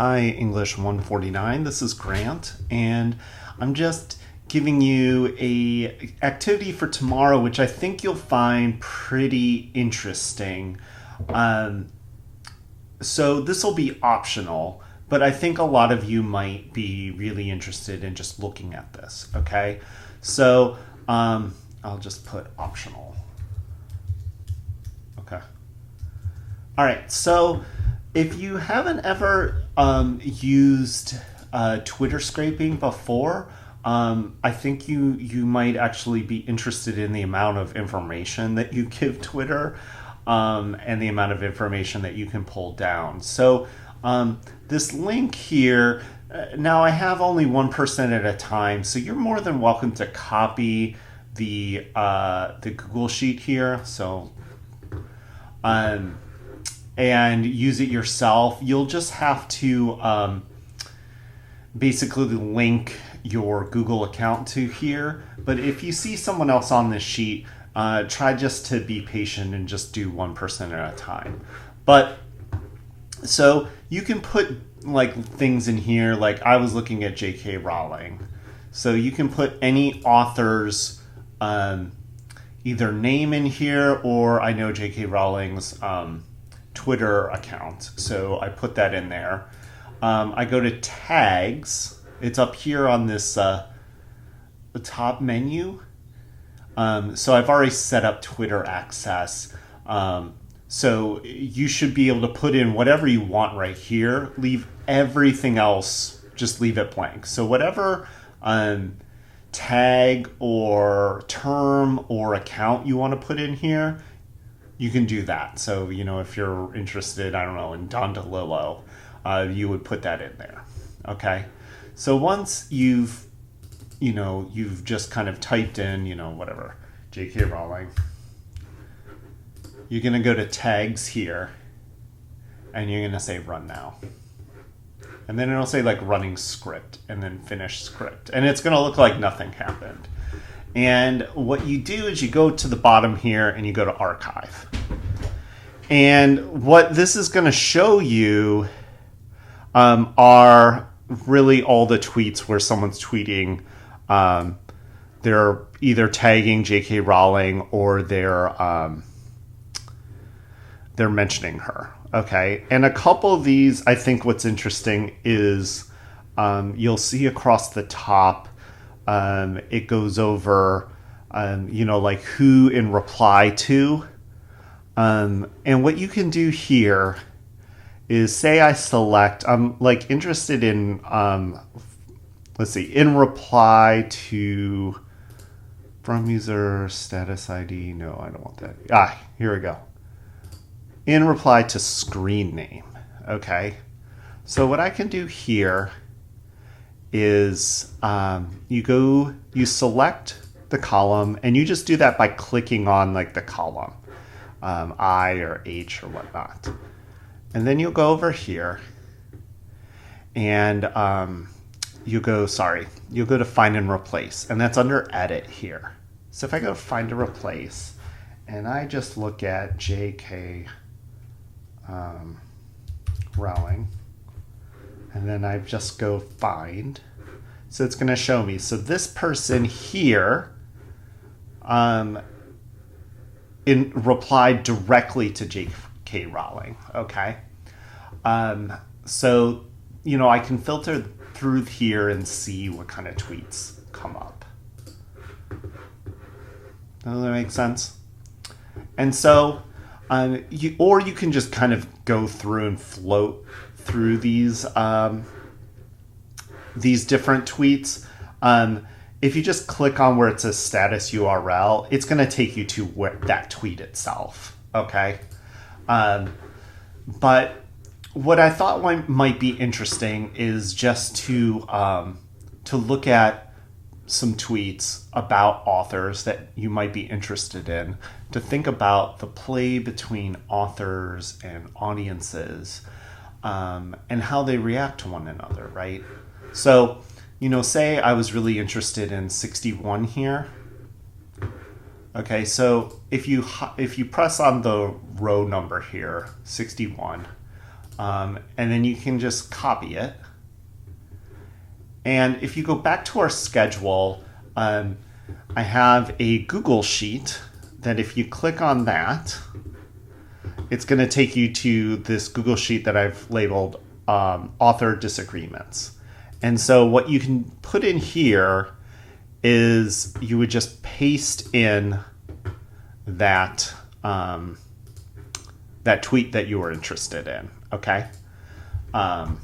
Hi, English 149. This is Grant, and I'm just giving you a activity for tomorrow, which I think you'll find pretty interesting. So this will be optional, but I think a lot of you might be really interested in just looking at this. Okay, so I'll just put optional. Okay. All right. So if you haven't ever used Twitter scraping before, I think you might actually be interested in the amount of information that you give Twitter and the amount of information that you can pull down. So this link here, now I have only 1% at a time, so you're more than welcome to copy the Google Sheet here. So and use it yourself. You'll just have to basically link your Google account to here. But if you see someone else on this sheet, try just to be patient and just do 1% at a time. But so you can put like things in here, like I was looking at J.K. Rowling. So you can put any author's either name in here, or I know J.K. Rowling's Twitter account. So I put that in there. I go to tags. It's up here on this the top menu. So I've already set up Twitter access. So you should be able to put in whatever you want right here. Leave everything else, just leave it blank. So whatever tag or term or account you want to put in here, you can do that. So, if you're interested, I don't know, in Don DeLillo, you would put that in there. Okay. So once you've just kind of typed in, whatever, J.K. Rowling, you're going to go to tags here and you're going to say run now. And then it'll say like running script and then finish script. And it's going to look like nothing happened. And what you do is you go to the bottom here and you go to archive. And what this is going to show you are really all the tweets where someone's tweeting. They're either tagging J.K. Rowling or they're mentioning her. Okay. And a couple of these, I think what's interesting is you'll see across the top, it goes over, like who in reply to. And what you can do here is say I select, I'm like interested in, let's see, in reply to from user status ID. No, I don't want that. Here we go. In reply to screen name. Okay. So what I can do here is you select the column and you just do that by clicking on like the column, I or H or whatnot. And then you'll go over here and you'll go to find and replace, and that's under edit here. So if I go find and replace and I just look at J.K. Rowling, and then I just go find. So it's going to show me. So this person here replied directly to J.K. Rowling. Okay. So, I can filter through here and see what kind of tweets come up. Does that make sense? And so, you can just kind of go through and float through these different tweets. If you just click on where it says status URL, it's going to take you to that tweet itself. Okay. But what I thought might be interesting is just to look at some tweets about authors that you might be interested in, to think about the play between authors and audiences, and how they react to one another, right? So, say I was really interested in 61 here. Okay, so if you press on the row number here, 61, And then you can just copy it. And if you go back to our schedule, I have a Google Sheet that if you click on that, it's going to take you to this Google Sheet that I've labeled author disagreements. And so what you can put in here is you would just paste in that that tweet that you were interested in, okay? And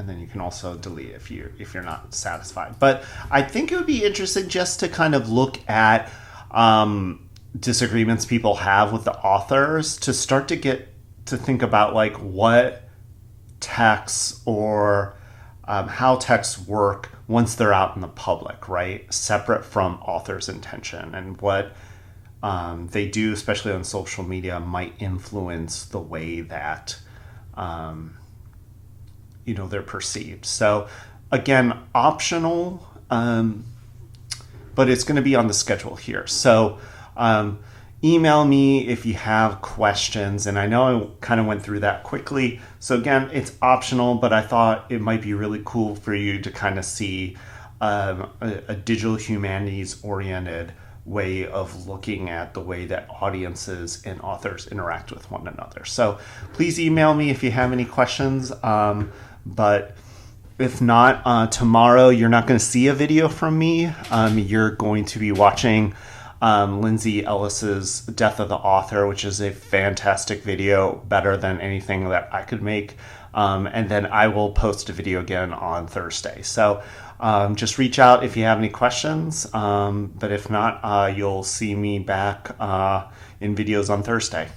then you can also delete if you're not satisfied. But I think it would be interesting just to kind of look at disagreements people have with the authors to start to get to think about like what texts or how texts work once they're out in the public, right? Separate from author's intention, and what they do, especially on social media, might influence the way that they're perceived. So again, optional, but it's going to be on the schedule here. So email me if you have questions. And I know I kind of went through that quickly. So again, it's optional, but I thought it might be really cool for you to kind of see a digital humanities oriented way of looking at the way that audiences and authors interact with one another. So please email me if you have any questions. But if not, tomorrow you're not going to see a video from me. You're going to be watching Lindsay Ellis's Death of the Author, which is a fantastic video, better than anything that I could make. And then I will post a video again on Thursday. So just reach out if you have any questions. But if not, you'll see me back in videos on Thursday.